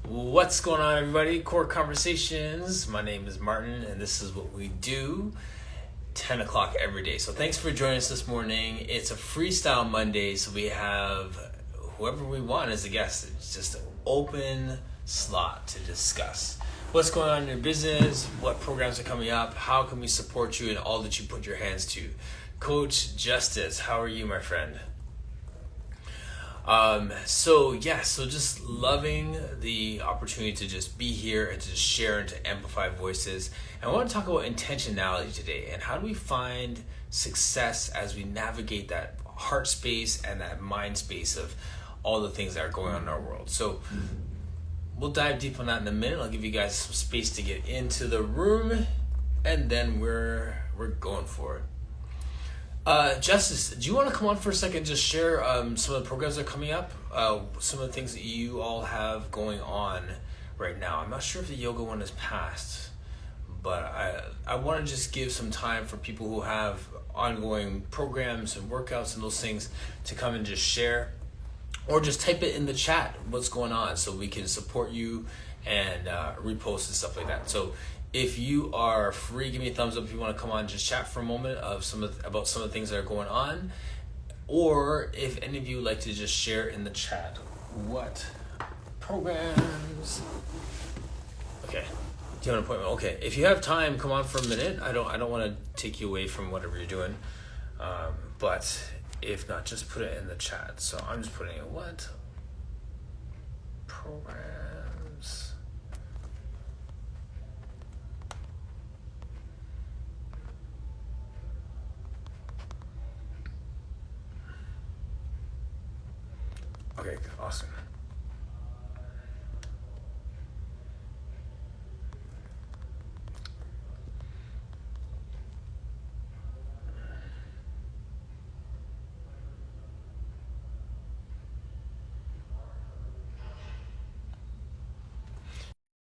What's going on, everybody? Core Conversations. My name is Martin, and this is what we do 10 o'clock every day. So, thanks for joining us this morning. It's a Freestyle Monday, so we have whoever we want as a guest. It's just an open slot to discuss what's going on in your business, what programs are coming up, how can we support you in all that you put your hands to. Coach Justice, how are you, my friend? So just loving the opportunity to just be here and to just share and to amplify voices. And I want to talk about intentionality today and how do we find success as we navigate that heart space and that mind space of all the things that are going on in our world. So we'll dive deep on that in a minute. I'll give you guys some space to get into the room, and then we're going for it. Justice, do you want to come on for a second, just share some of the programs that are coming up, some of the things that you all have going on right now? I'm not sure if the yoga one has passed, but I want to just give some time for people who have ongoing programs and workouts and those things to come and just share, or just type it in the chat what's going on so we can support you and repost and stuff like that. So if you are free, give me a thumbs up if you want to come on, just chat for a moment about some of the things that are going on, or if any of you would like to just share in the chat what programs. Okay, do you have an appointment? Okay, if you have time, come on for a minute. I don't want to take you away from whatever you're doing, but if not, just put it in the chat. So I'm just putting in what programs. Okay, awesome.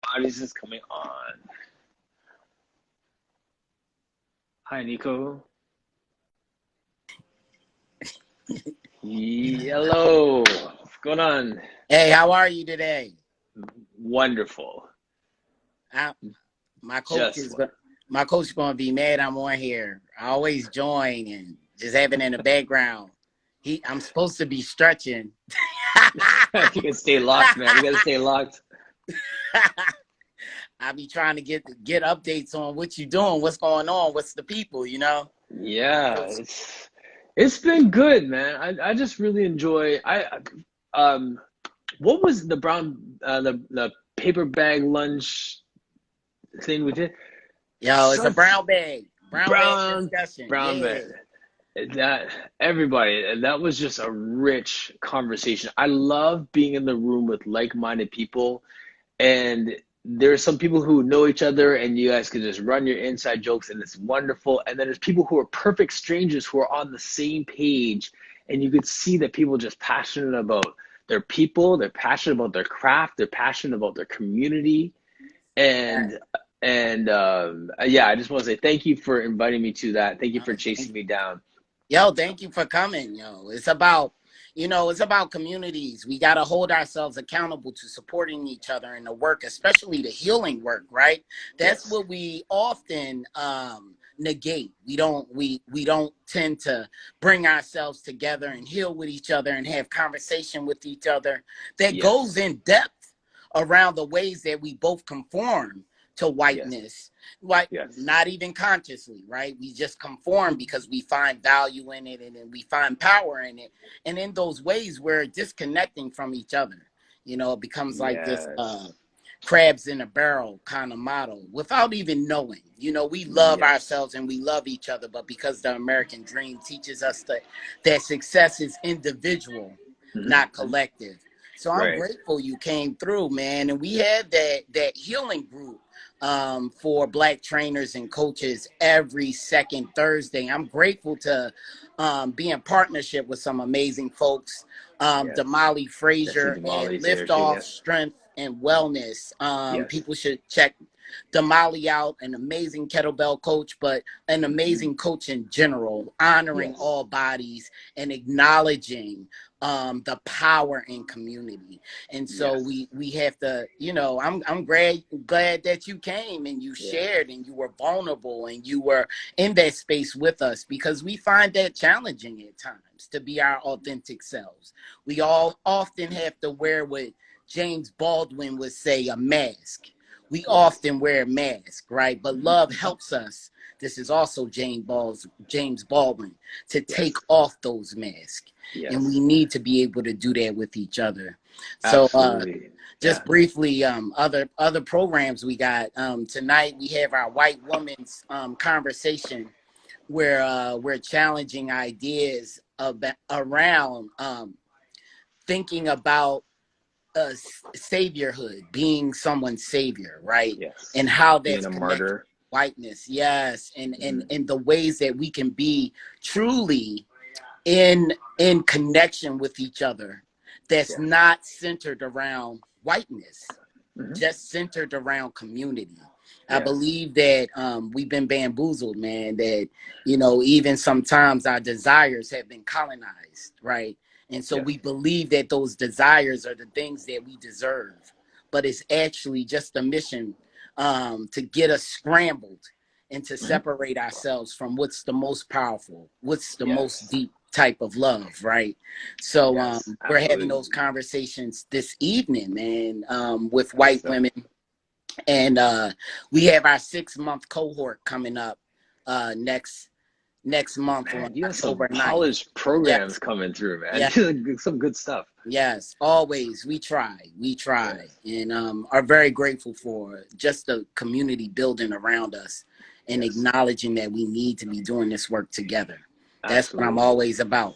Bodies is coming on. Hi, Nico. Hello. What's going on? Hey, how are you today? Wonderful. My coach is going to be mad I'm on here. I always join and just have it in the background. I'm supposed to be stretching. You can stay locked, man. You gotta stay locked. I be trying to get updates on what you doing, what's going on, what's the people, Yeah, it's been good, man. I just really enjoy. What was the the paper bag lunch thing we did? Yo, it's a brown bag discussion. Brown Yeah. bag. That everybody, that was just a rich conversation. I love being in the room with like-minded people, and there's some people who know each other and you guys can just run your inside jokes and it's wonderful. And then there's people who are perfect strangers who are on the same page, and you could see that people are just passionate about their people, they're passionate about their craft, they're passionate about their community. And yeah, I just want to say thank you for inviting me to that. Thank you for chasing me down. Yo, thank you for coming. It's about communities. We got to hold ourselves accountable to supporting each other in the work, especially the healing work, right? That's Yes. what we often negate. We don't tend to bring ourselves together and heal with each other and have conversation with each other that goes Yes. in depth around the ways that we both conform to whiteness. Like, not even consciously, right? We just conform because we find value in it and then we find power in it. And in those ways, we're disconnecting from each other. It becomes like this crabs in a barrel kind of model without even knowing. We love ourselves and we love each other, but because the American dream teaches us that success is individual, not collective. So I'm grateful you came through, man. And we had that healing group for Black trainers and coaches every second Thursday. I'm grateful to be in partnership with some amazing folks, Damali Frazier and Lift Off Strength and Wellness. People should check Damali out, an amazing kettlebell coach, but an amazing coach in general, honoring all bodies and acknowledging the power in community. And so Yes. we have to, I'm glad that you came and you Yeah. shared and you were vulnerable and you were in that space with us, because we find that challenging at times to be our authentic selves. We all often have to wear what James Baldwin would say, a mask. We Yes. often wear a mask, right? But love helps us. This is also James Baldwin, to take Yes. off those masks, and we Yes. need to be able to do that with each other. So Absolutely. just Yeah. briefly, other programs we got, tonight, we have our white woman's conversation, where we're challenging ideas around thinking about saviorhood, being someone's savior, right? Yes. And how Being that's a connected to martyr. whiteness. Yes. And Mhm. and the ways that we can be truly in connection with each other, that's Yes. not centered around whiteness, Hmm. just centered around community. I Yes. believe that we've been bamboozled, man, that, even sometimes our desires have been colonized, right? And so Yes. we believe that those desires are the things that we deserve, but it's actually just a mission to get us scrambled and to Hmm. separate ourselves from what's the most powerful, what's the most Yes. deep type of love, right? So Yes. we're having Absolutely. those conversations this evening, man, with Good white stuff. women. And we have our 6 month cohort coming up next month on Man, you have some October 9th. polished programs Yes, coming through, man. yes, Some good stuff. yes. Always we try, Yes. and are very grateful for just the community building around us and Yes. acknowledging that we need to be doing this work together. That's what I'm Absolutely. always about.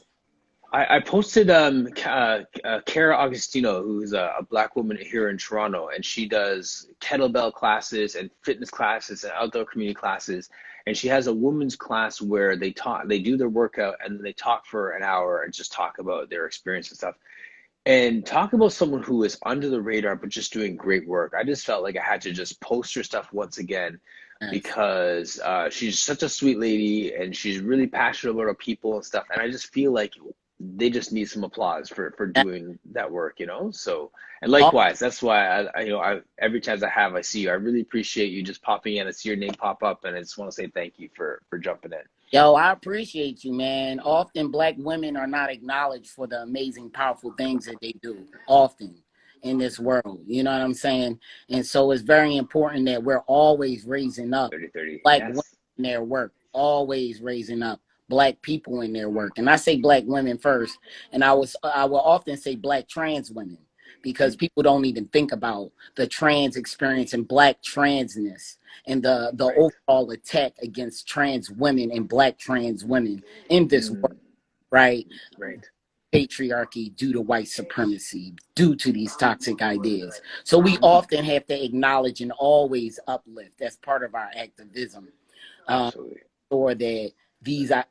I posted Kara Augustino, who's a black woman here in Toronto, and she does kettlebell classes and fitness classes and outdoor community classes. And she has a women's class where they do their workout and then they talk for an hour and just talk about their experience and stuff. And talk about someone who is under the radar but just doing great work. I just felt like I had to just post her stuff once again Yes. because she's such a sweet lady and she's really passionate about her people and stuff. And I just feel like they just need some applause for doing that work, you know? So, and likewise, that's why I every chance I see you, I really appreciate you just popping in. I see your name pop up, and I just want to say thank you for jumping in. Yo, I appreciate you, man. Often black women are not acknowledged for the amazing, powerful things that they do, often in this world. You know what I'm saying? And so it's very important that we're always raising up 30-30. black women Yes. in their work, always raising up black people in their work. And I say black women first, and I will often say black trans women, because Mm, people don't even think about the trans experience and black transness, and the right. overall attack against trans women and black trans women in this work, Mm, right? right. Patriarchy, due to white supremacy, due to these toxic ideas. So we Hmm. often have to acknowledge and always uplift. That's part of our activism, Absolutely. so that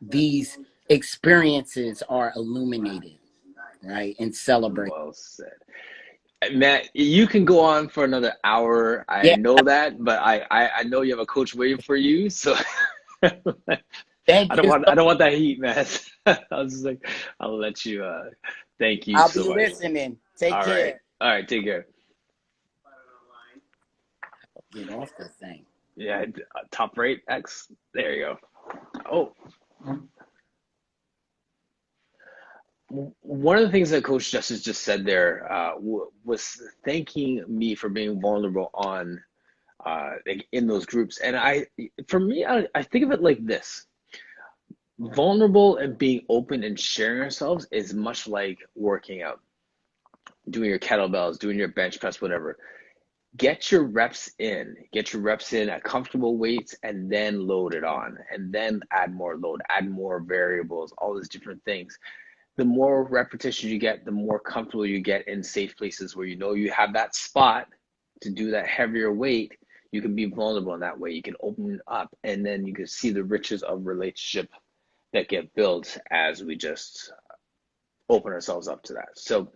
these experiences are illuminated, right, and celebrated. Well said. Matt, you can go on for another hour. I Yeah, know that, but I know you have a coach waiting for you, so thank you. I don't want that heat, man. I was just like, I'll let you thank you I'll so be much. listening. Take All right. care. All right, take care. Get off the thing. Yeah, top rate X. There you go. Oh, one of the things that Coach Justice just said there was thanking me for being vulnerable on like in those groups. And for me, I think of it like this: vulnerable and being open and sharing ourselves is much like working out, doing your kettlebells, doing your bench press, whatever. Get your reps in at comfortable weights, and then load it on, and then add more load, add more variables, all these different things. The more repetition you get, the more comfortable you get in safe places where you know you have that spot to do that heavier weight. You can be vulnerable in that way. You can open up, and then you can see the riches of relationship that get built as we just open ourselves up to that. So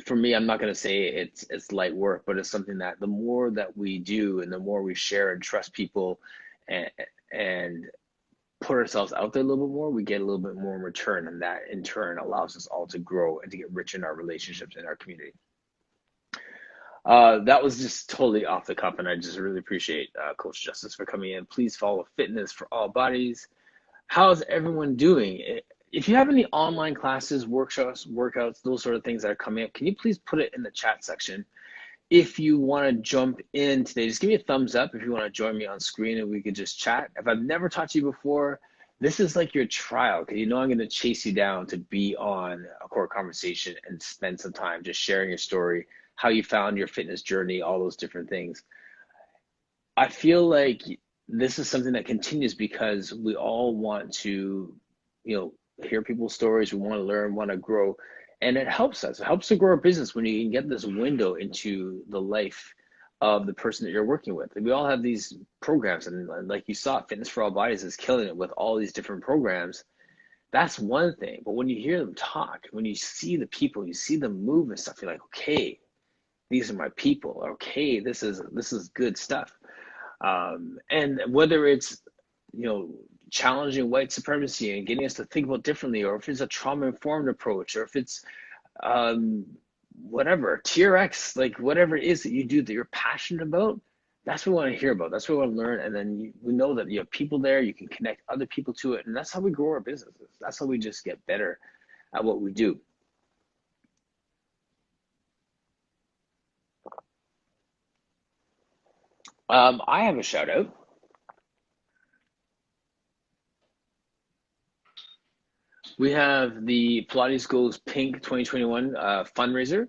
for me, I'm not going to say it's light work, but it's something that the more that we do and the more we share and trust people and and put ourselves out there a little bit more, we get a little bit more in return, and that in turn allows us all to grow and to get rich in our relationships in our community. That was just totally off the cuff, and I just really appreciate Coach Justice for coming in. Please follow Fitness for All Bodies. How's everyone doing? If you have any online classes, workouts, those sort of things that are coming up, can you please put it in the chat section? If you want to jump in today, just give me a thumbs up if you want to join me on screen and we could just chat. If I've never talked to you before, this is like your trial, because you know I'm going to chase you down to be on a core conversation and spend some time just sharing your story, how you found your fitness journey, all those different things. I feel like this is something that continues because we all want to, hear people's stories. We want to learn, want to grow, and it helps us. It helps to grow our business when you can get this window into the life of the person that you're working with. And we all have these programs, and like you saw, Fitness for All Bodies is killing it with all these different programs. That's one thing. But when you hear them talk, when you see the people, you see them move and stuff, you're like, okay, these are my people. Okay, this is good stuff. And whether it's, challenging white supremacy and getting us to think about differently, or if it's a trauma-informed approach, or if it's whatever, TRX, like whatever it is that you do that you're passionate about, that's what we want to hear about. That's what we want to learn. And then we know that you have people there, you can connect other people to it. And that's how we grow our businesses. That's how we just get better at what we do. I have a shout out. We have the Pilates Goes Pink 2021 fundraiser,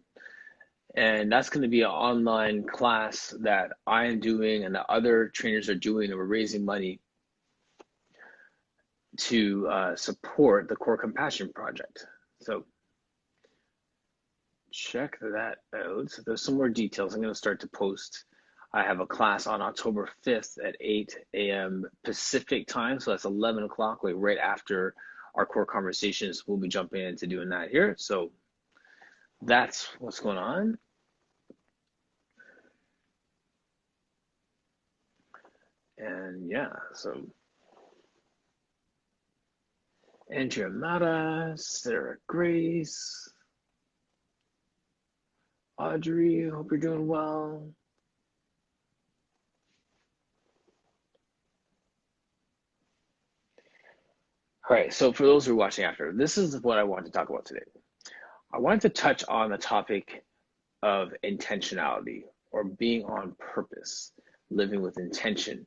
and that's going to be an online class that I am doing and the other trainers are doing, and we're raising money to support the Core Compassion Project. So check that out. So there's some more details I'm going to start to post. I have a class on October 5th at 8 a.m. Pacific time, so that's 11 o'clock, like right after our core conversations. We'll be jumping into doing that here. So that's what's going on. And yeah, so Andrea Mata, Sarah Grace, Audrey, hope you're doing well. All right, so for those who are watching after, this is what I want to talk about today. I wanted to touch on the topic of intentionality, or being on purpose, living with intention.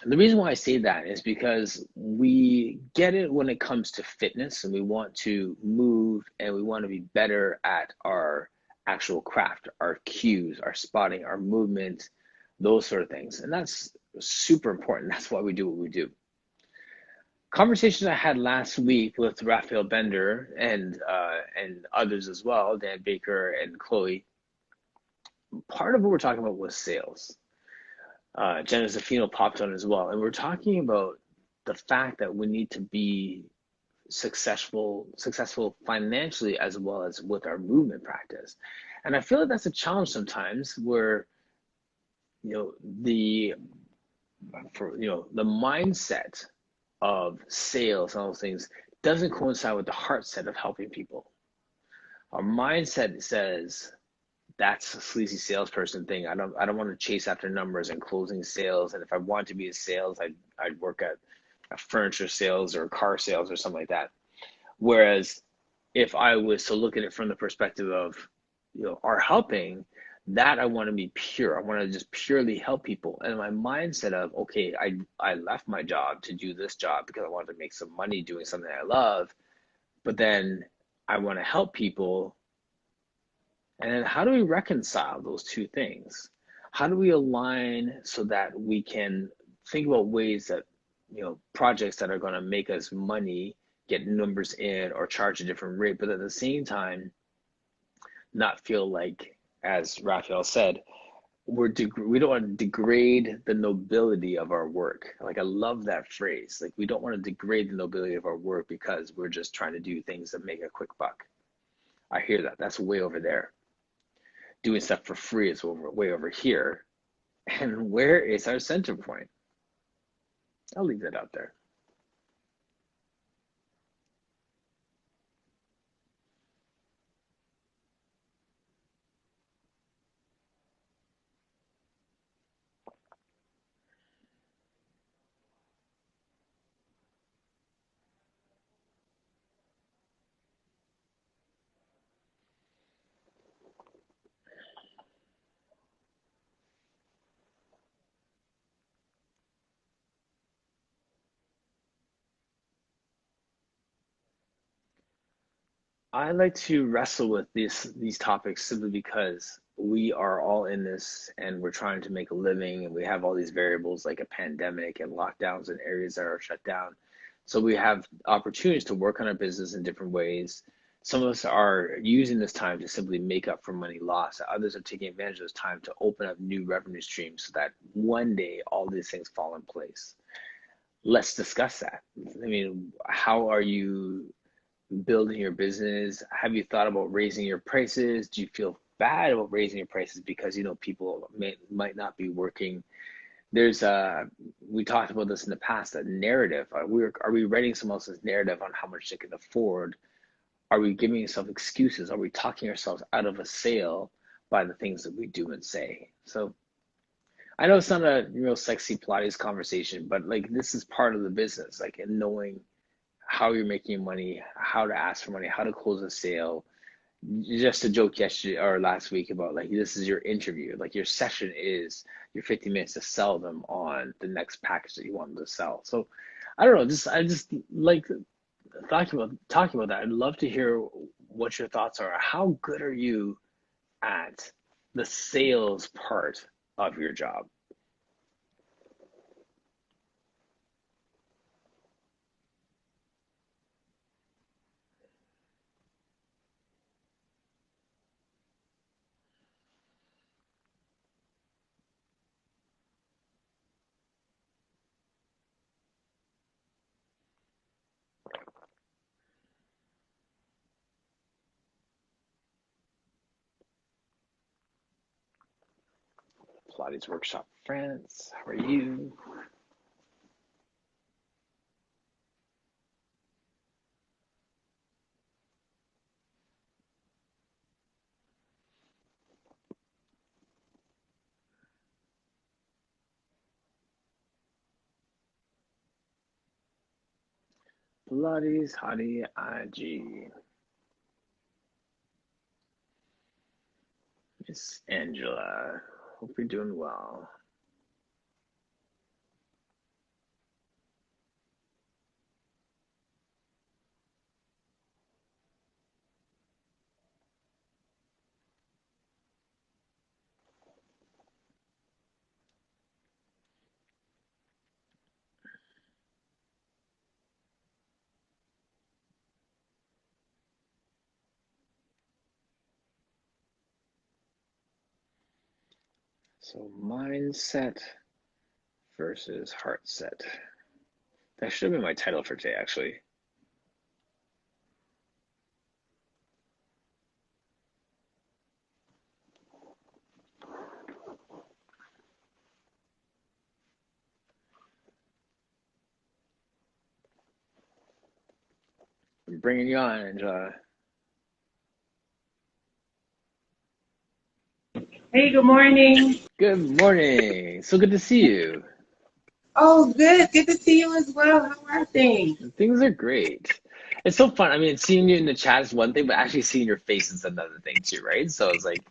And the reason why I say that is because we get it when it comes to fitness, and we want to move and we want to be better at our actual craft, our cues, our spotting, our movement, those sort of things. And that's super important. That's why we do what we do. Conversations I had last week with Raphael Bender and others as well, Dan Baker and Chloe, part of what we're talking about was sales. Jenna Zaffino popped on as well, and we're talking about the fact that we need to be successful financially as well as with our movement practice. And I feel like that's a challenge sometimes, where the mindset of sales and all those things doesn't coincide with the heart set of helping people. Our mindset says that's a sleazy salesperson thing. I don't want to chase after numbers and closing sales. And if I want to be in sales, I'd work at a furniture sales or car sales or something like that. Whereas if I was to look at it from the perspective of our helping, that I want to be pure. I want to just purely help people. And my mindset of, okay, I left my job to do this job because I wanted to make some money doing something I love, but then I want to help people. And then how do we reconcile those two things? How do we align so that we can think about ways that, projects that are going to make us money, get numbers in, or charge a different rate, but at the same time, not feel like, as Raphael said, we don't want to degrade the nobility of our work. Like, I love that phrase. Like, we don't want to degrade the nobility of our work because we're just trying to do things that make a quick buck. I hear that. That's way over there. Doing stuff for free is way over here. And where is our center point? I'll leave that out there. I like to wrestle with these topics simply because we are all in this and we're trying to make a living and we have all these variables like a pandemic and lockdowns in areas that are shut down. So we have opportunities to work on our business in different ways. Some of us are using this time to simply make up for money lost. Others are taking advantage of this time to open up new revenue streams so that one day all these things fall in place. Let's discuss that. I mean, how are you building your business? Have you thought about raising your prices? Do you feel bad about raising your prices because people might not be working? There's we talked about this in the past, a narrative. Are we writing someone else's narrative on how much they can afford? Are we giving ourselves excuses? Are we talking ourselves out of a sale by the things that we do and say? So I know it's not a real sexy Pilates conversation, but like this is part of the business, like in knowing how you're making money, how to ask for money, how to close a sale. Just a joke yesterday or last week about like this is your interview, like your session is your 50 minutes to sell them on the next package that you want them to sell. So I don't know, I just like talking about that. I'd love to hear what your thoughts are. How good are you at the sales part of your job? Pilates Workshop France, how are you? Pilates Hottie IG. Miss Angela, hope you're doing well. So mindset versus heart set. That should have been my title for today, actually. I'm bringing you on, Angela. Hey, good morning. Good morning. So good to see you. Oh, good. Good to see you as well. How are things? Things are great. It's so fun. I mean, seeing you in the chat is one thing, but actually seeing your face is another thing too, right? So it's like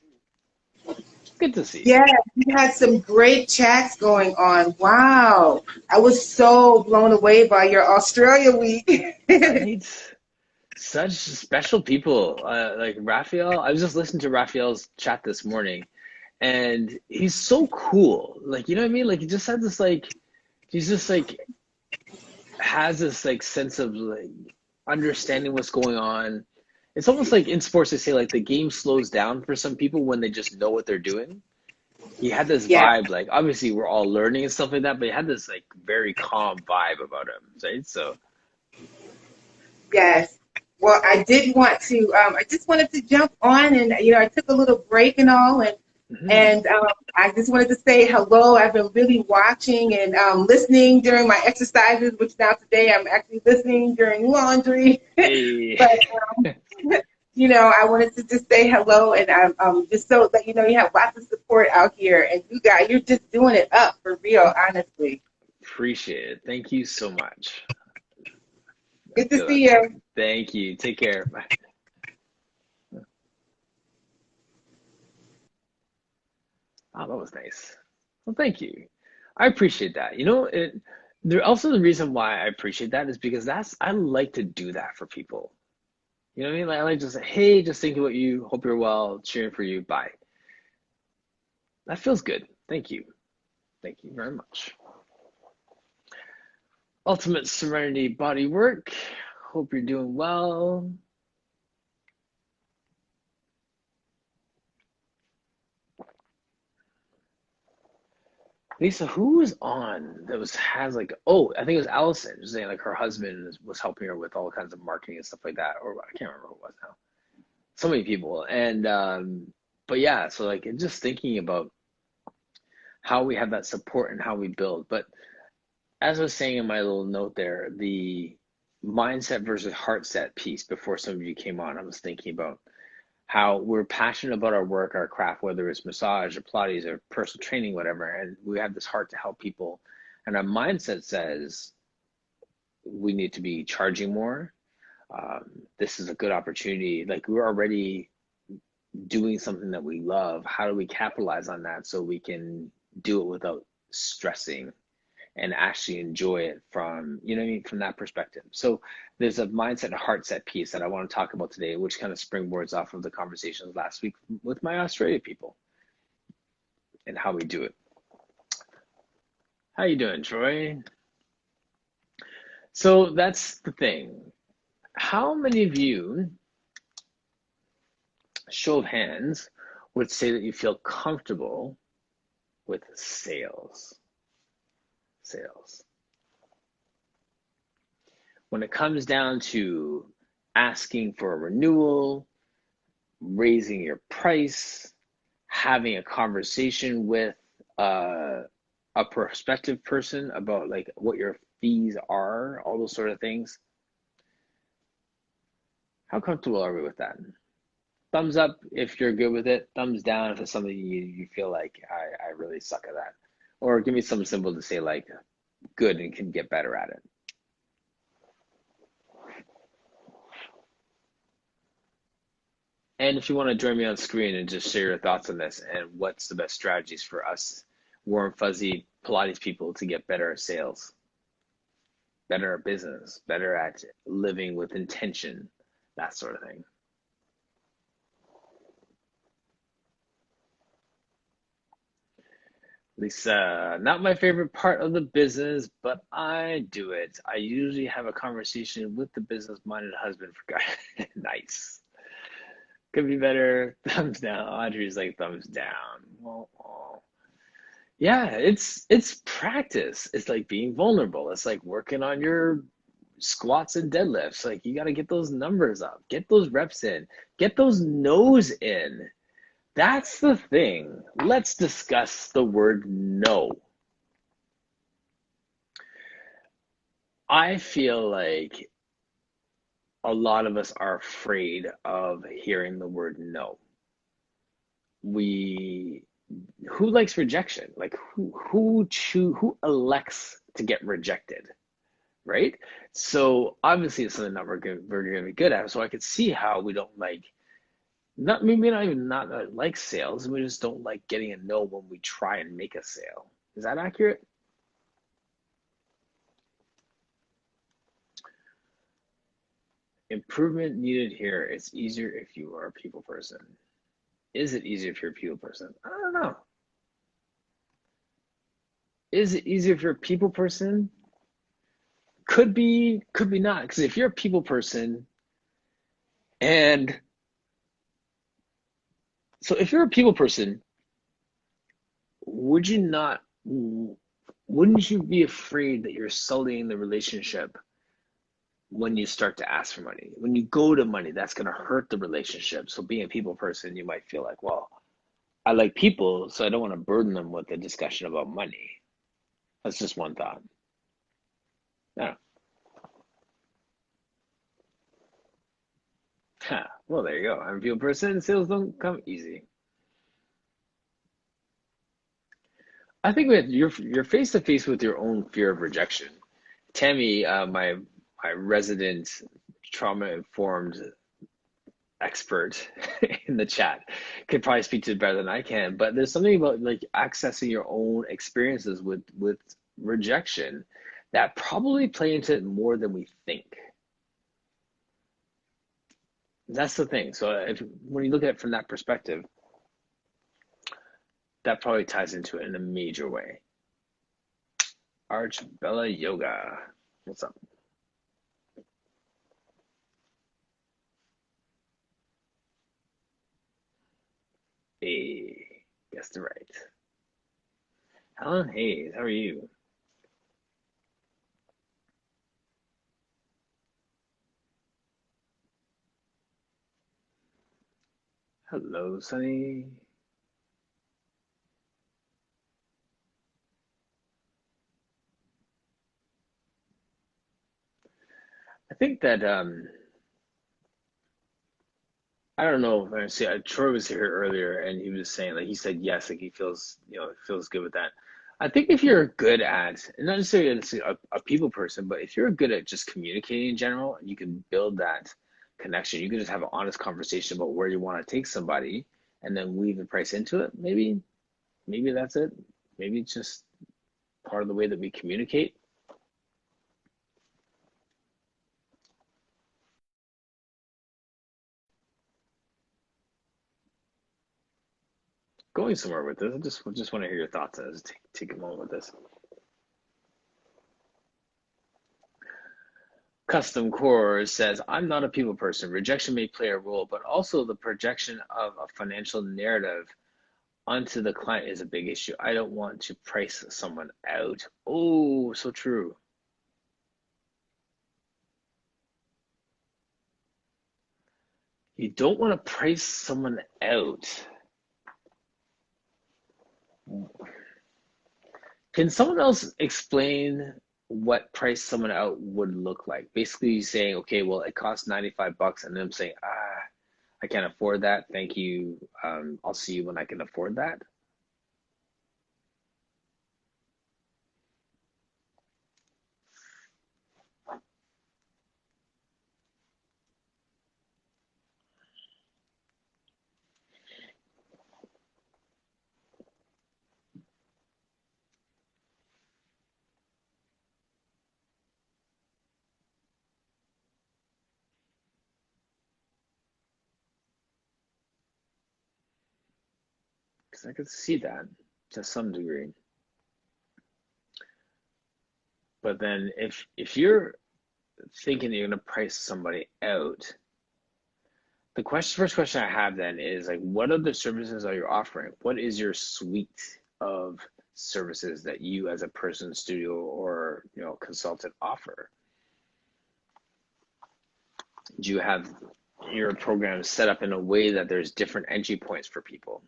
good to see. Yeah, you had some great chats going on. Wow. I was so blown away by your Australia week. Right? Such special people. Like Raphael, I was just listening to Raphael's chat this morning, and he's so cool. Like, you know what I mean? Like, he just had this like, he's just like has this like sense of like understanding what's going on. It's almost like in sports they say like the game slows down for some people when they just know what they're doing. He had this Yeah, vibe, like obviously we're all learning and stuff like that, but he had this like very calm vibe about him, right? So yes. Well, I just wanted to jump on and, I took a little break and all, and mhm. And I just wanted to say hello. I've been really watching and listening during my exercises, which now today I'm actually listening during laundry. Hey, But, I wanted to just say hello. And I'm just so that, you have lots of support out here. And you guys, you're just doing it up for real, honestly. appreciate it. Thank you so much. I Good to feel that. see you. Thank you. Take care. Bye. Oh, that was nice. Well, thank you. I appreciate that. There also the reason why I appreciate that is because I like to do that for people. You know what I mean? Like I like just say, hey, just thinking about you, hope you're well, cheering for you, bye. That feels good. Thank you. Thank you very much. Ultimate Serenity Body Work. Hope you're doing well. Lisa, who was on that has like, oh, I think it was Allison, just saying like her husband was helping her with all kinds of marketing and stuff like that, or I can't remember who it was now. So many people, and but yeah, so like just thinking about how we have that support and how we build. But as I was saying in my little note there, the mindset versus heart set piece before some of you came on, I was thinking about how we're passionate about our work, our craft, whether it's massage or Pilates or personal training, whatever, and we have this heart to help people. And our mindset says we need to be charging more. This is a good opportunity. Like we're already doing something that we love. How do we capitalize on that so we can do it without stressing and actually enjoy it from, you know what I mean, from that perspective. So there's a mindset and heart set piece that I want to talk about today, which kind of springboards off of the conversations last week with my Australia people and how we do it. How you doing, Troy? So that's the thing. How many of you, show of hands, would say that you feel comfortable with sales? Sales. When it comes down to asking for a renewal, raising your price, having a conversation with a prospective person about like what your fees are, all those sort of things. How comfortable are we with that? Thumbs up if you're good with it. Thumbs down if it's something you feel like I really suck at that. Or give me some symbol to say like good and can get better at it. And if you want to join me on screen and just share your thoughts on this and what's the best strategies for us warm, fuzzy Pilates people to get better at sales, better at business, better at living with intention, that sort of thing. Lisa, not my favorite part of the business, but I do it. I usually have a conversation with the business-minded husband for God. Nice. Could be better. Thumbs down. Audrey's like thumbs down. Oh. Yeah, it's practice. It's like being vulnerable. It's like working on your squats and deadlifts. Like you got to get those numbers up, get those reps in, get those no's in. That's the thing. Let's discuss the word no. I feel like a lot of us are afraid of hearing the word no. Who likes rejection? Like who elects to get rejected, right? So obviously it's something that we're gonna be good at. So I could see how we don't like, not maybe not even not like sales. We just don't like getting a no when we try and make a sale. Is that accurate? Improvement needed here. It's easier if you are a people person. Is it easier if you're a people person? I don't know. Is it easier if you're a people person? Could be not. Because if you're a people person, and so if you're a people person, wouldn't you be afraid that you're sullying the relationship when you start to ask for money? When you go to money, that's going to hurt the relationship. So being a people person, you might feel like, well, I like people, so I don't want to burden them with a discussion about money. That's just one thought. Yeah. Well, there you go. I'm a people person. Sales don't come easy. I think you're face to face with your own fear of rejection. Tammy, my resident trauma informed expert in the chat, could probably speak to it better than I can. But there's something about like accessing your own experiences with rejection that probably play into it more than we think. That's the thing. So when you look at it from that perspective, that probably ties into it in a major way. Arch Bella Yoga. What's up? Hey, guessed it right. Helen Hayes, how are you? Hello, Sunny. I think that I don't know if I see. Troy was here earlier, and he was saying like he said yes, like he feels feels good with that. I think if you're good at, and not necessarily a people person, but if you're good at just communicating in general, and you can build that connection, you can just have an honest conversation about where you want to take somebody, and then weave the price into it. Maybe that's it. Maybe it's just part of the way that we communicate. Going somewhere with this. I just want to hear your thoughts on this. Take a moment with this. Custom Core says, I'm not a people person. Rejection may play a role, but also the projection of a financial narrative onto the client is a big issue. I don't want to price someone out. Oh, so true. You don't want to price someone out. Can someone else explain what price someone out would look like? Basically saying, okay, well, it costs 95 bucks, and them saying, I can't afford that. Thank you. I'll see you when I can afford that. Because I could see that to some degree. But then if you're thinking that you're going to price somebody out, the first question I have then is like, what other services are you offering? What is your suite of services that you as a person, studio, or consultant offer? Do you have your program set up in a way that there's different entry points for people?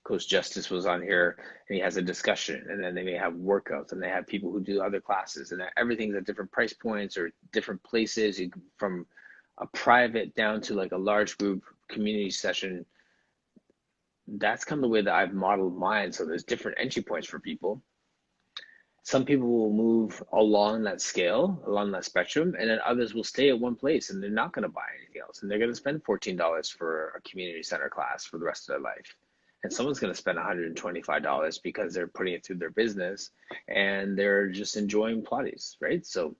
Coach Justice was on here and he has a discussion, and then they may have workouts, and they have people who do other classes, and everything's at different price points or different places, from a private down to like a large group community session. That's kind of the way that I've modeled mine. So there's different entry points for people. Some people will move along that scale, along that spectrum, and then others will stay at one place and they're not going to buy anything else. And they're going to spend $14 for a community center class for the rest of their life. And someone's going to spend $125 because they're putting it through their business and they're just enjoying Pilates, right? So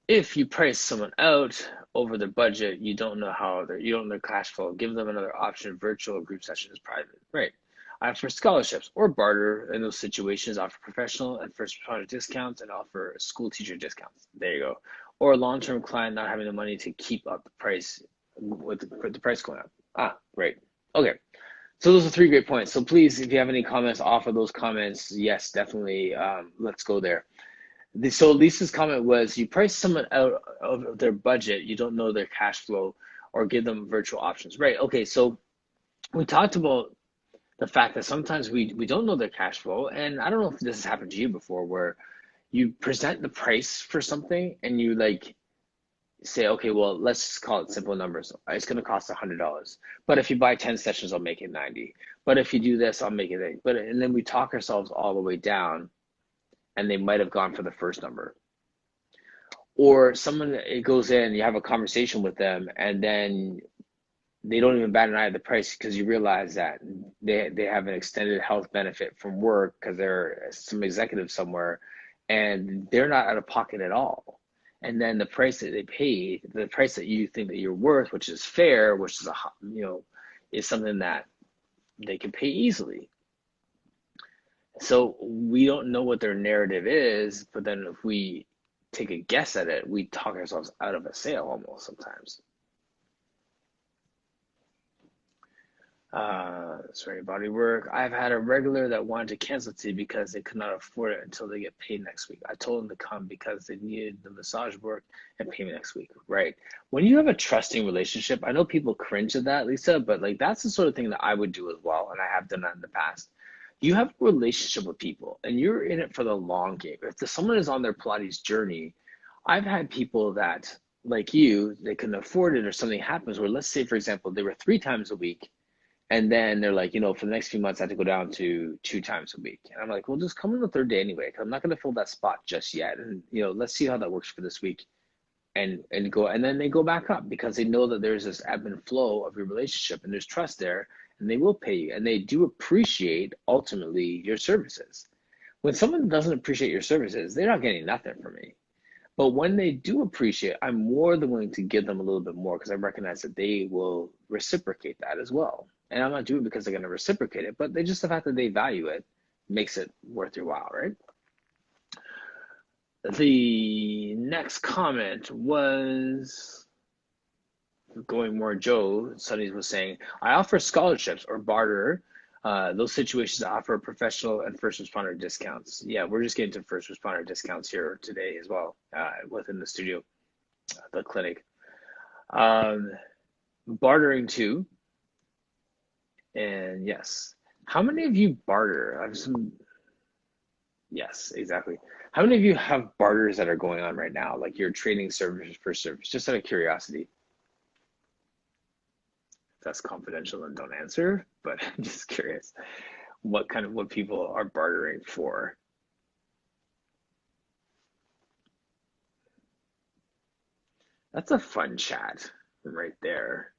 if you price someone out over their budget, you don't know their cash flow, give them another option. Virtual group session is private, right? I offer scholarships or barter in those situations, offer professional and first responder discounts, and offer school teacher discounts. There you go. Or a long-term client not having the money to keep up the price with the price going up. Right. Okay. So those are 3 great points. So please, if you have any comments, offer those comments. Yes, definitely. Let's go there. So Lisa's comment was, you price someone out of their budget, you don't know their cash flow, or give them virtual options. Right. Okay. So we talked about the fact that sometimes we don't know their cash flow. And I don't know if this has happened to you before, where you present the price for something and you like say, okay, well, let's just call it simple numbers. It's going to cost $100. But if you buy 10 sessions, I'll make it 90. But if you do this, I'll make it 8. And then we talk ourselves all the way down, and they might have gone for the first number. Or someone, it goes in, you have a conversation with them, and then they don't even bat an eye at the price because you realize that they have an extended health benefit from work because they're some executive somewhere, and they're not out of pocket at all. and then the price that they pay, the price that you think that you're worth, which is fair, which is is something that they can pay easily. So we don't know what their narrative is, but then if we take a guess at it, we talk ourselves out of a sale almost sometimes. Sorry, body work. I've had a regular that wanted to cancel today because they could not afford it until they get paid next week. I told them to come because they needed the massage work and pay me next week. Right. When you have a trusting relationship, I know people cringe at that, Lisa, but like that's the sort of thing that I would do as well, and I have done that in the past. You have a relationship with people and you're in it for the long game. If someone is on their Pilates journey, I've had people that, like you, they couldn't afford it or something happens where, let's say, for example, they were 3 times a week. And then they're like, for the next few months, I have to go down to 2 times a week. And I'm like, well, just come on the third day anyway, because I'm not going to fill that spot just yet. And, let's see how that works for this week and go. And then they go back up because they know that there's this ebb and flow of your relationship and there's trust there and they will pay you. And they do appreciate ultimately your services. When someone doesn't appreciate your services, they're not getting nothing from me. But when they do appreciate, I'm more than willing to give them a little bit more because I recognize that they will reciprocate that as well. And I'm not doing it because they're going to reciprocate it, but just the fact that they value it makes it worth your while, right? The next comment was going more Joe Sunny's was saying, I offer scholarships or barter. Those situations offer professional and first responder discounts. Yeah, we're just getting to first responder discounts here today as well within the studio, the clinic. Bartering too. And yes, how many of you barter? Yes, exactly. How many of you have barters that are going on right now? Like you're trading services for service, just out of curiosity. If that's confidential, then don't answer, but I'm just curious what people are bartering for. That's a fun chat right there.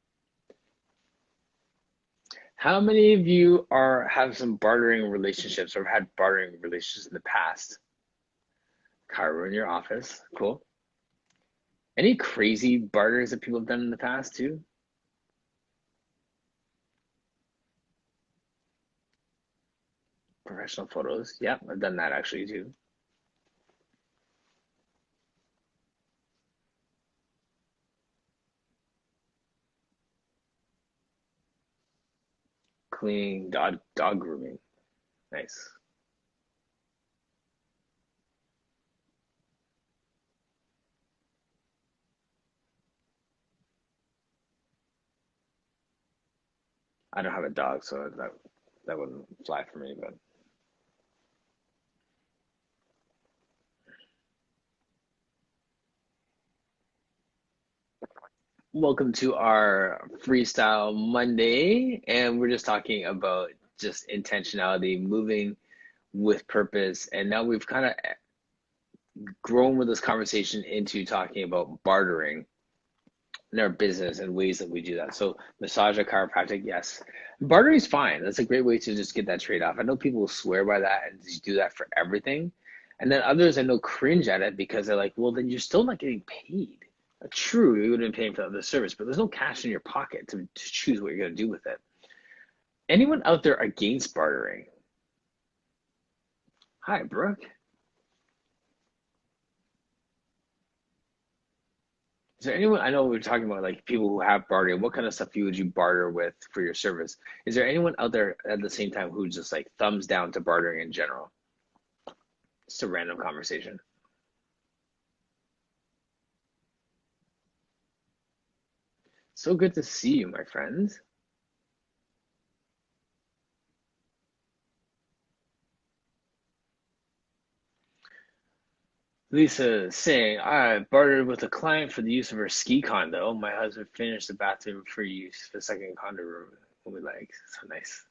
How many of you have some bartering relationships or had bartering relationships in the past? Cairo in your office, cool. Any crazy barters that people have done in the past too? Professional photos, yeah, I've done that actually too. Cleaning, dog grooming, nice. I don't have a dog, so that wouldn't fly for me, but. Welcome to our Freestyle Monday, and we're just talking about just intentionality, moving with purpose, and now we've kind of grown with this conversation into talking about bartering in our business and ways that we do that. So massage or chiropractic, yes. Bartering is fine. That's a great way to just get that trade off. I know people will swear by that and just do that for everything. And then others I know cringe at it because they're like, well, then you're still not getting paid. True, you would have been paying for the service, but there's no cash in your pocket to choose what you're going to do with it. Anyone out there against bartering? Hi, Brooke. Is there anyone, I know we're talking about like people who have bartering, what kind of stuff would you barter with for your service? Is there anyone out there at the same time who's just like thumbs down to bartering in general? Just a random conversation. So good to see you, my friends. Lisa saying, I bartered with a client for the use of her ski condo. My husband finished the bathroom for use for the second condo room. We'll be like, so nice.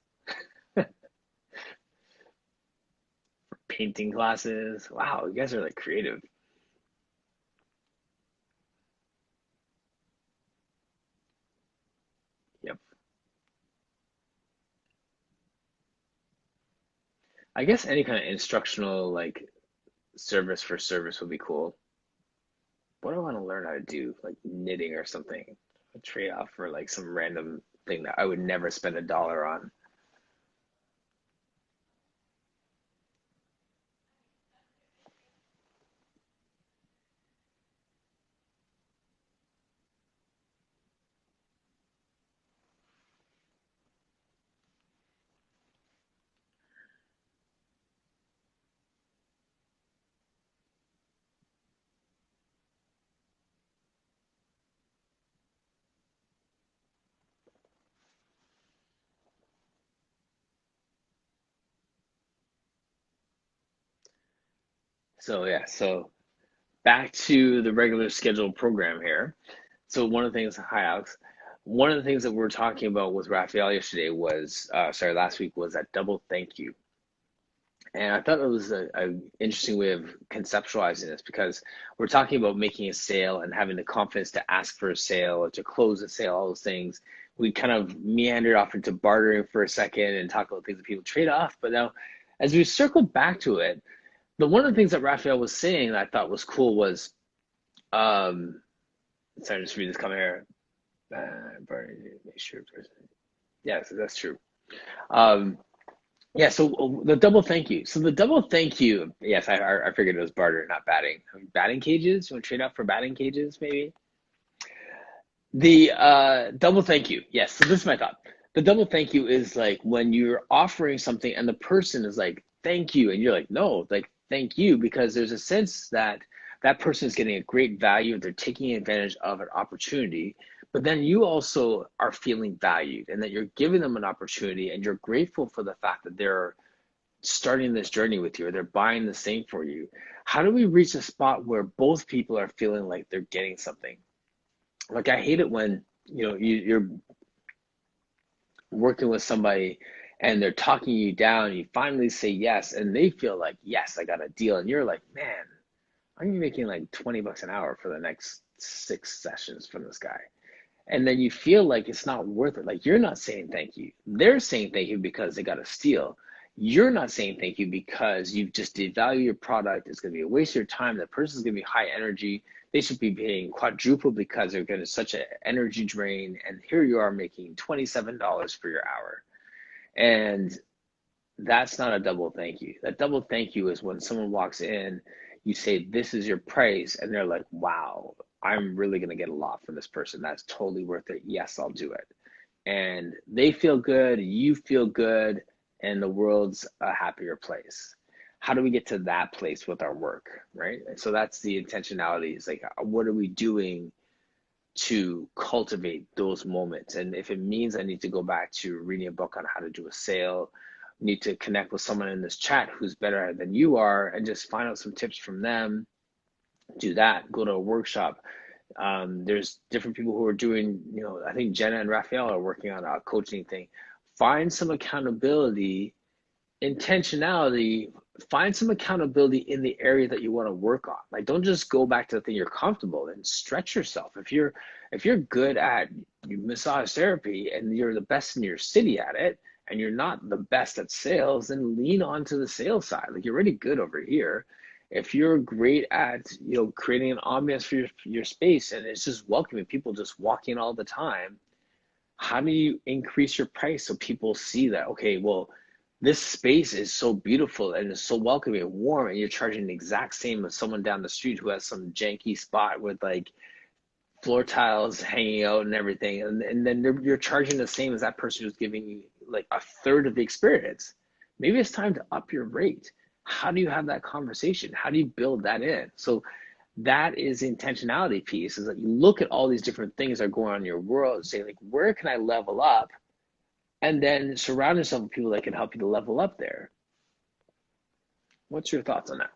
Painting classes. Wow, you guys are like creative. Yep. I guess any kind of instructional like service for service would be cool. what do I want to learn how to do? Like knitting or something. A trade off for like some random thing that I would never spend $1 on. So yeah, so back to the regular scheduled program here. So one of the things, hi Alex, one of the things that we were talking about with Raphael yesterday was, sorry, last week was that double thank you. And I thought it was a interesting way of conceptualizing this because we're talking about making a sale and having the confidence to ask for a sale or to close a sale, all those things. We kind of meandered off into bartering for a second and talk about things that people trade off. But now, as we circled back to it, one of the things that Raphael was saying that I thought was cool was, sorry, just read this comment here. Make sure. Yes, that's true. Um, yeah, so the double thank you. So the double thank you, yes, I figured it was barter, not batting. Batting cages? You want to trade up for batting cages, maybe? The double thank you. Yes, so this is my thought. The double thank you is like when you're offering something and the person is like, thank you. And you're like, no, like, thank you, because there's a sense that that person is getting a great value. They're taking advantage of an opportunity. But then you also are feeling valued and that you're giving them an opportunity and you're grateful for the fact that they're starting this journey with you or they're buying the same for you. How do we reach a spot where both people are feeling like they're getting something? Like I hate it when you're working with somebody and they're talking you down, you finally say yes, and they feel like, yes, I got a deal, and you're like, man, I'm making like $20 an hour for the next 6 sessions from this guy. And then you feel like it's not worth it. Like you're not saying thank you. They're saying thank you because they got a steal. You're not saying thank you because you've just devalued your product. It's going to be a waste of your time. That person's going to be high energy. They should be paying quadruple because they're getting such an energy drain. And here you are making $27 for your hour. And that's not a double thank you. That double thank you is when someone walks in, you say, this is your price. And they're like, wow, I'm really going to get a lot from this person. That's totally worth it. Yes, I'll do it. And they feel good, you feel good, and the world's a happier place. How do we get to that place with our work, right? And so that's the intentionality. Is like, what are we doing to cultivate those moments? And if it means I need to go back to reading a book on how to do a sale, need to connect with someone in this chat who's better than you are and just find out some tips from them, do that. Go to a workshop. There's different people who are doing, I think Jenna and Raphael are working on a coaching thing. Find some accountability, intentionality, find some accountability in the area that you want to work on. Like, don't just go back to the thing you're comfortable in. Stretch yourself. If you're good at massage therapy and you're the best in your city at it, and you're not the best at sales, then lean onto the sales side. Like, you're already good over here. If you're great at creating an ambiance for your space and it's just welcoming people just walking all the time, how do you increase your price so people see that, okay, well, this space is so beautiful and it's so welcoming and warm, and you're charging the exact same as someone down the street who has some janky spot with like floor tiles hanging out and everything, and then you're charging the same as that person who's giving you like a third of the experience. Maybe it's time to up your rate. How do you have that conversation? How do you build that in? So that is the intentionality piece, is that you look at all these different things that are going on in your world and say, like, where can I level up? And then surround yourself with people that can help you to level up there. What's your thoughts on that?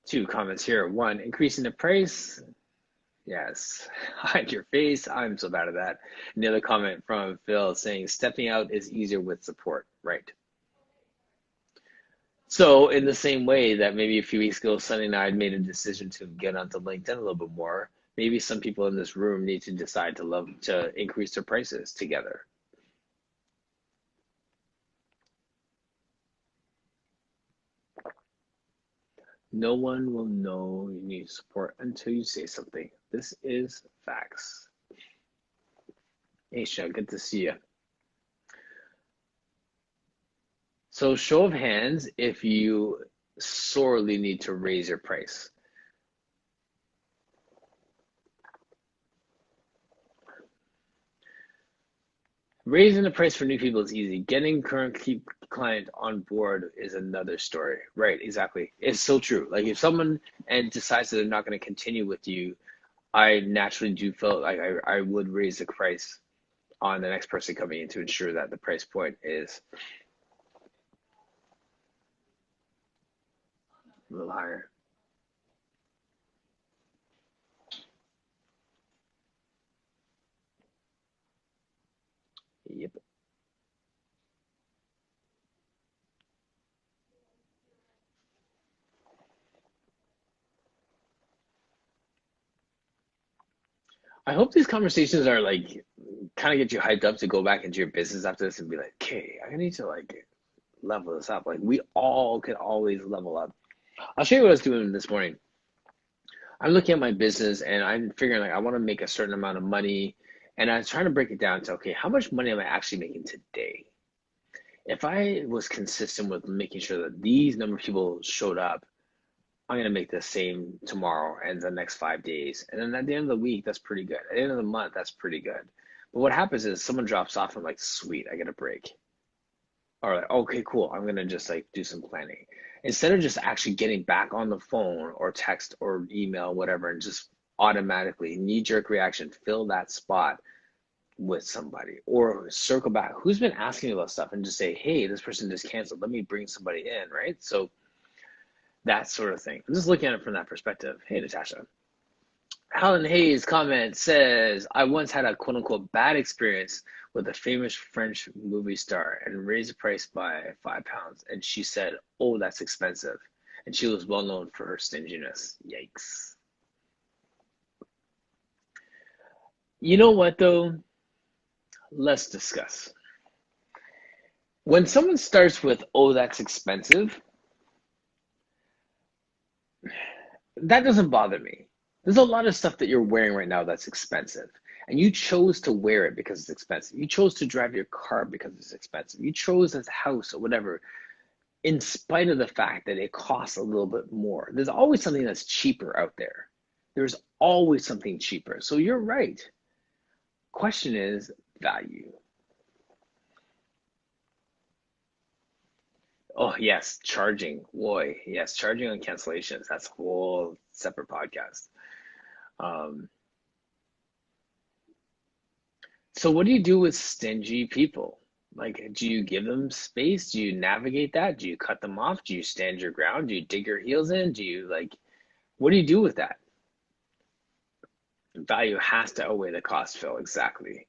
Two comments here. One, increasing the price. Yes, hide your face. I'm so bad at that. And the other comment from Phil saying, stepping out is easier with support. Right. So in the same way that maybe a few weeks ago, Sunny and I had made a decision to get onto LinkedIn a little bit more, maybe some people in this room need to decide to increase their prices together. No one will know you need support until you say something. This is facts. Hey, Shug, good to see you. So show of hands if you sorely need to raise your price. Raising the price for new people is easy. Getting current client on board is another story. Right, exactly. It's so true. Like if someone and decides that they're not going to continue with you, I naturally do feel like I would raise the price on the next person coming in to ensure that the price point is a little higher. Yep. I hope these conversations are like kind of get you hyped up to go back into your business after this and be like, okay, I need to like level this up. Like we all can always level up. I'll show you what I was doing this morning. I'm looking at my business and I'm figuring like I want to make a certain amount of money, and I was trying to break it down to, okay, how much money am I actually making today? If I was consistent with making sure that these number of people showed up, I'm gonna make the same tomorrow and the next 5 days. And then at the end of the week, that's pretty good. At the end of the month, that's pretty good. But what happens is someone drops off and I'm like, sweet, I get a break. Or like, okay, cool, I'm gonna just like do some planning. Instead of just actually getting back on the phone or text or email, whatever, and just automatically knee-jerk reaction, fill that spot with somebody or circle back. Who's been asking you about stuff and just say, hey, this person just canceled. Let me bring somebody in, right? So that sort of thing. I'm just looking at it from that perspective. Hey, Natasha. Alan Hayes' comment says, I once had a quote unquote bad experience with a famous French movie star and raised the price by £5. And she said, oh, that's expensive. And she was well known for her stinginess. Yikes. You know what, though? Let's discuss. When someone starts with, oh, that's expensive, that doesn't bother me. There's a lot of stuff that you're wearing right now that's expensive. And you chose to wear it because it's expensive. You chose to drive your car because it's expensive. You chose this house or whatever, in spite of the fact that it costs a little bit more. There's always something that's cheaper out there. There's always something cheaper. So you're right. Question is value. Oh, yes, charging. Boy, yes, charging on cancellations. That's a whole separate podcast. So what do you do with stingy people? Like, do you give them space? Do you navigate that? Do you cut them off? Do you stand your ground? Do you dig your heels in? Do you like, what do you do with that? Value has to outweigh the cost, Phil. Exactly.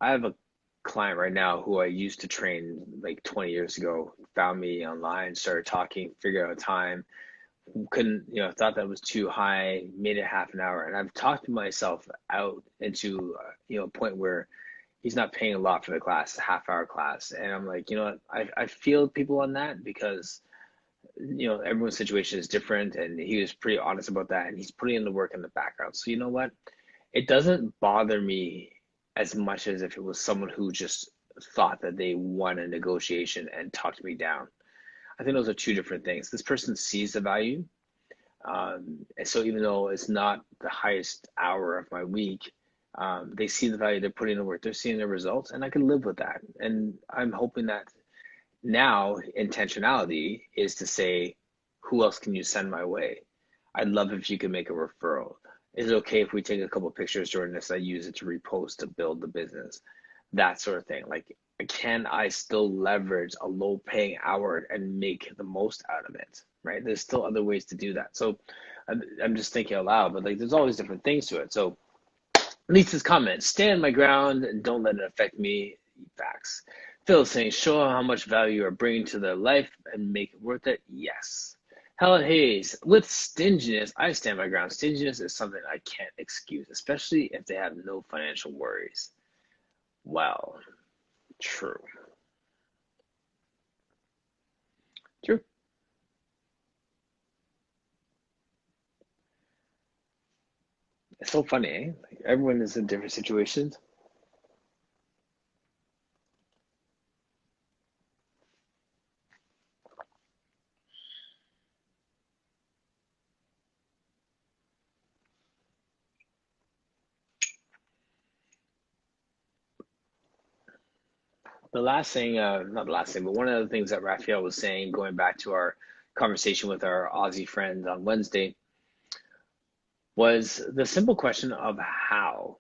I have a client right now who I used to train like 20 years ago, found me online, started talking, figured out a time, couldn't, thought that was too high, made it half an hour. And I've talked myself out into, a point where he's not paying a lot for the class, a half hour class. And I'm like, you know what, I feel people on that because, everyone's situation is different. And he was pretty honest about that. And he's putting in the work in the background. So you know what? It doesn't bother me as much as if it was someone who just thought that they won a negotiation and talked me down. I think those are two different things. This person sees the value. And so even though it's not the highest hour of my week, they see the value, they're putting in the work, they're seeing the results, and I can live with that. And I'm hoping that now intentionality is to say, who else can you send my way? I'd love if you could make a referral. Is it okay if we take a couple of pictures during this? I use it to repost to build the business, that sort of thing. Like can I still leverage a low paying hour and make the most out of it, right? There's still other ways to do that. So I'm just thinking aloud, but like there's always different things to it. So Lisa's comment, stand my ground and don't let it affect me. Facts. Phil saying, show how much value you are bringing to their life and make it worth it. Yes. Helen Hayes, with stinginess, I stand my ground. Stinginess is something I can't excuse, especially if they have no financial worries. Well, true. True. It's so funny, eh? Like everyone is in different situations. The last thing, not the last thing, but one of the things that Raphael was saying, going back to our conversation with our Aussie friends on Wednesday, was the simple question of how.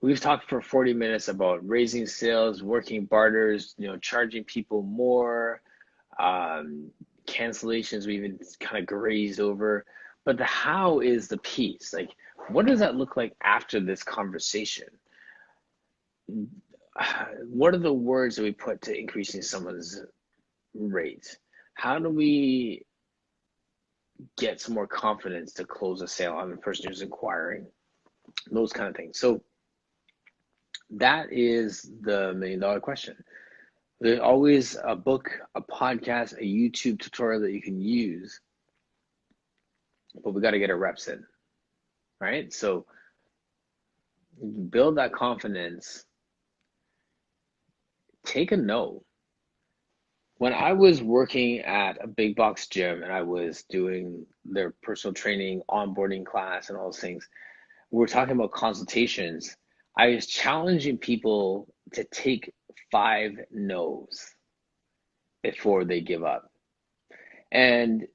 We've talked for 40 minutes about raising sales, working barters, charging people more, cancellations we even kind of grazed over. But the how is the piece. Like, what does that look like after this conversation? What are the words that we put to increasing someone's rate? How do we get some more confidence to close a sale on the person who's inquiring? Those kind of things. So that is the $1,000,000 question. There's always a book, a podcast, a YouTube tutorial that you can use, but we got to get our reps in, right? So build that confidence. Take a note. When I was working at a big box gym and I was doing their personal training, onboarding class, and all those things, we were talking about consultations. I was challenging people to take 5 no's before they give up. And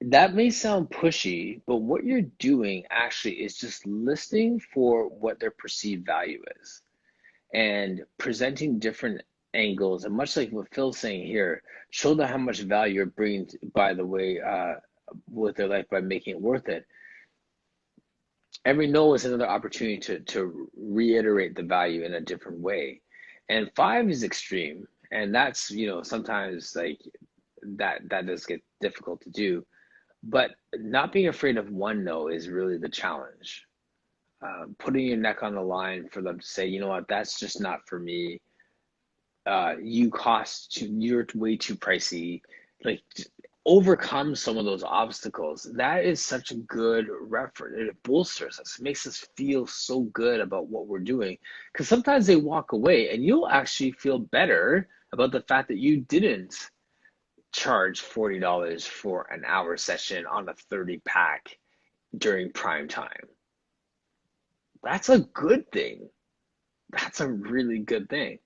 that may sound pushy, but what you're doing actually is just listening for what their perceived value is and presenting different angles. And much like what Phil's saying here, show them how much value you're bringing, by the way, with their life by making it worth it. Every no is another opportunity to reiterate the value in a different way. And 5 is extreme. And that's, sometimes like that does get difficult to do. But not being afraid of 1 no is really the challenge. Putting your neck on the line for them to say, you know what, that's just not for me. You're way too pricey. Like, overcome some of those obstacles. That is such a good reference. It bolsters us. It makes us feel so good about what we're doing. Because sometimes they walk away and you'll actually feel better about the fact that you didn't charge $40 for an hour session on a 30 pack during prime time. That's a good thing. That's a really good thing.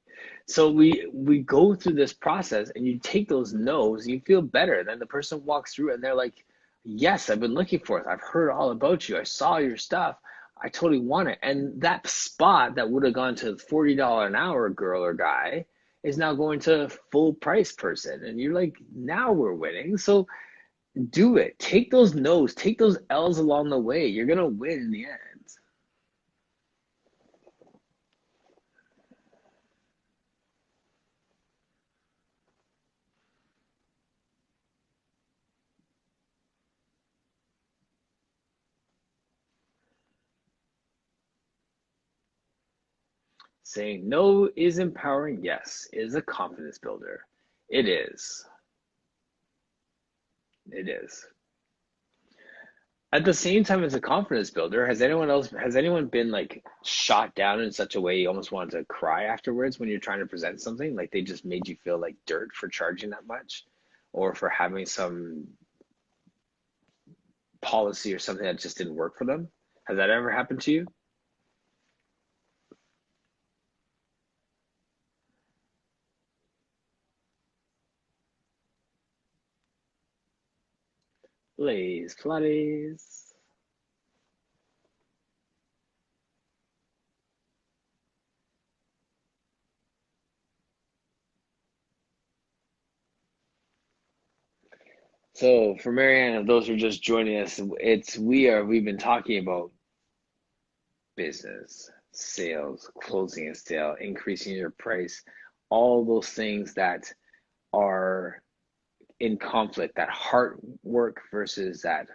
So we go through this process and you take those no's, you feel better. Then the person walks through and they're like, yes, I've been looking for it. I've heard all about you. I saw your stuff. I totally want it. And that spot that would have gone to $40 an hour girl or guy is now going to full price person. And you're like, now we're winning. So do it. Take those no's, take those L's along the way. You're going to win in the end. Saying no is empowering, yes. It is a confidence builder. It is. It is. At the same time, as a confidence builder, has anyone been like shot down in such a way you almost wanted to cry afterwards when you're trying to present something? Like they just made you feel like dirt for charging that much or for having some policy or something that just didn't work for them? Has that ever happened to you? Please, please. So for Marianne, and those who are just joining us, we've been talking about business, sales, closing a sale, increasing your price, all those things that are in conflict, that heart work versus the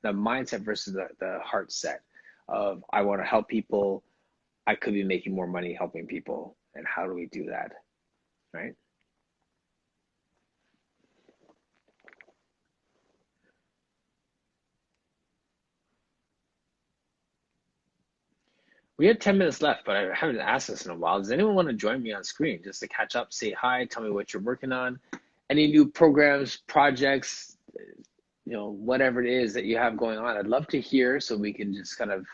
mindset versus the heart set of I want to help people. I could be making more money helping people. And how do we do that? Right? We have 10 minutes left, but I haven't asked this in a while. Does anyone want to join me on screen just to catch up, say hi, tell me what you're working on, any new programs, projects, whatever it is that you have going on? I'd love to hear so we can just kind of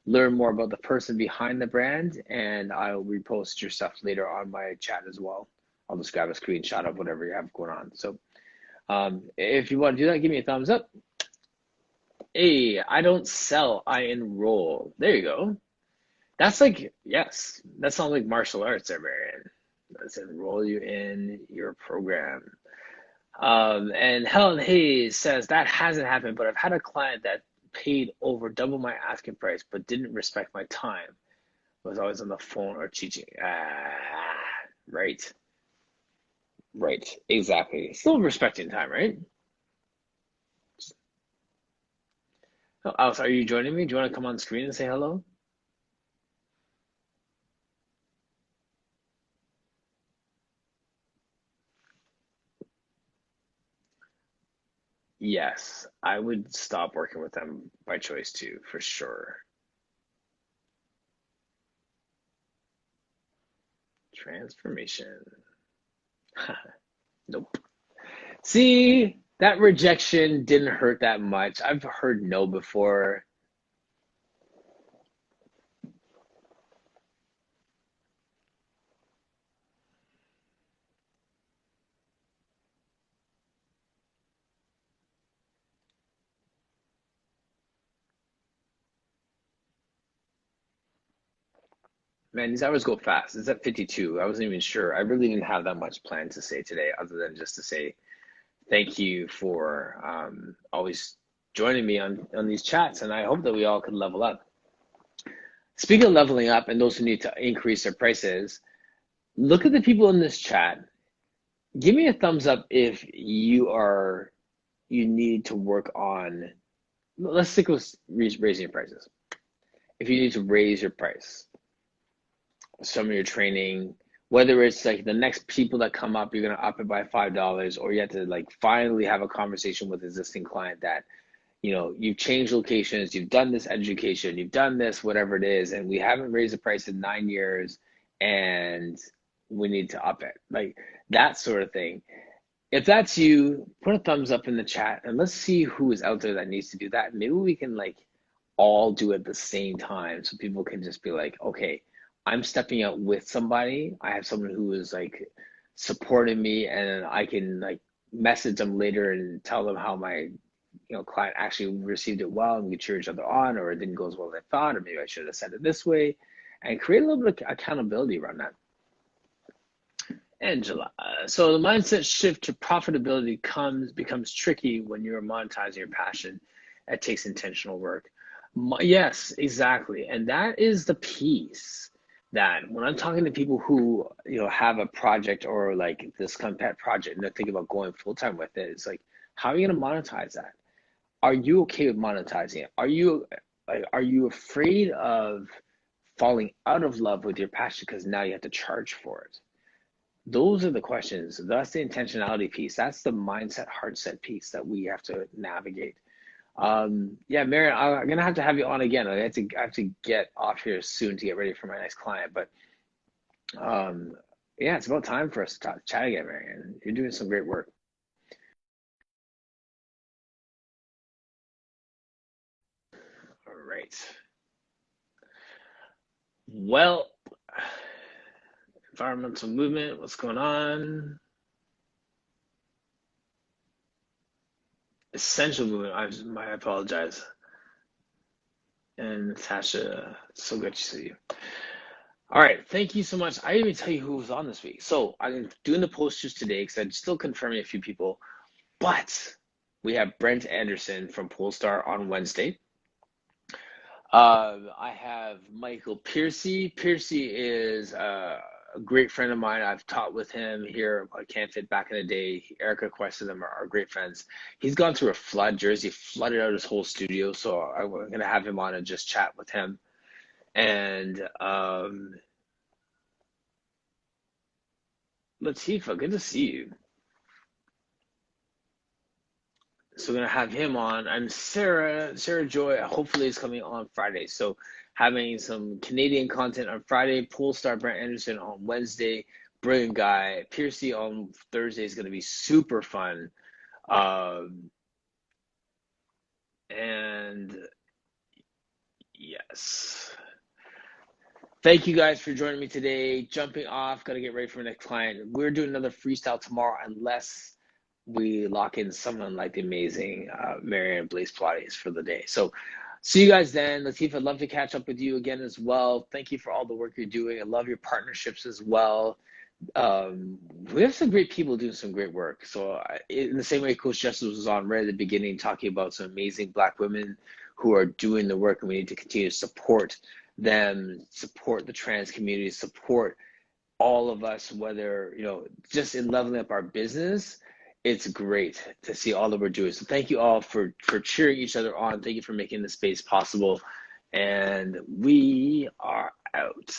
learn more about the person behind the brand, and I'll repost your stuff later on my chat as well. I'll just grab a screenshot of whatever you have going on. So if you want to do that, give me a thumbs up. Hey, I don't sell, I enroll. There you go. That's like, yes, that sounds like martial arts there, Marianne. Let's enroll you in your program. And Helen Hayes says, that hasn't happened, but I've had a client that paid over double my asking price, but didn't respect my time. Was always on the phone or teaching. Right. Right, exactly. Still respecting time, right? Oh, Alice, are you joining me? Do you want to come on screen and say hello? Yes, I would stop working with them by choice too, for sure. Transformation. Nope. See, that rejection didn't hurt that much. I've heard no before. Man, these hours go fast. It's at 52. I wasn't even sure. I really didn't have that much planned to say today, other than just to say thank you for always joining me on these chats, and I hope that we all can level up. Speaking of leveling up and those who need to increase their prices, look at the people in this chat. Give me a thumbs up if you need to work on, let's stick with raising your prices. If you need to raise your price, some of your training, whether it's like the next people that come up, you're going to up it by $5, or you have to like finally have a conversation with an existing client that, you've changed locations, you've done this education, you've done this, whatever it is, and we haven't raised the price in 9 years and we need to up it. Like that sort of thing. If that's you, put a thumbs up in the chat and let's see who is out there that needs to do that. Maybe we can like all do it at the same time so people can just be like, okay, I'm stepping out with somebody. I have someone who is like supporting me, and I can like message them later and tell them how my client actually received it well, and we cheer each other on, or it didn't go as well as I thought, or maybe I should have said it this way, and create a little bit of accountability around that. Angela, so the mindset shift to profitability becomes tricky when you're monetizing your passion. It takes intentional work. Yes, exactly, and that is the piece that when I'm talking to people who have a project or like this kind of pet project and they're thinking about going full-time with it, it's like, how are you going to monetize that? Are you okay with monetizing it? Are you afraid of falling out of love with your passion because now you have to charge for it? Those are the questions. That's the intentionality piece. That's the mindset, heart set piece that we have to navigate. Yeah, Marian, I'm gonna have you on again. I have to get off here soon to get ready for my next client. But yeah, it's about time for us to chat again, Marian. You're doing some great work. All right. Well, environmental movement, what's going on? Essential movement, I apologize. And Natasha, so good to see you. All right, thank you so much. I didn't even tell you who was on this week. So I'm doing the posters today because I'm still confirming a few people, but We have Brent Anderson from Polestar on Wednesday. I have Michael Piercy. Piercy is a great friend of mine. I've taught with him here at CanFit back in the day. Erica Quest and them are great friends. He's gone through a flood. Jersey flooded out his whole studio, so I'm going to have him on and just chat with him. And Latifa, good to see you. So we're gonna have him on, and Sarah Joy hopefully is coming on Friday. So having some Canadian content on Friday, Polestar Brent Anderson on Wednesday, brilliant guy. Piercy on Thursday is gonna be super fun. And yes. Thank you guys for joining me today. Jumping off, gotta get ready for my next client. We're doing another freestyle tomorrow unless we lock in someone like the amazing Marianne Blaze Pilates for the day. So see you guys then. Latif, I'd love to catch up with you again as well. Thank you for all the work you're doing. I love your partnerships as well. We have some great people doing some great work. So in the same way Coach Justice was on right at the beginning talking about some amazing Black women who are doing the work, and we need to continue to support them, support the trans community, support all of us, whether, just in leveling up our business. It's great to see all that we're doing. So thank you all for cheering each other on. Thank you for making this space possible. And we are out.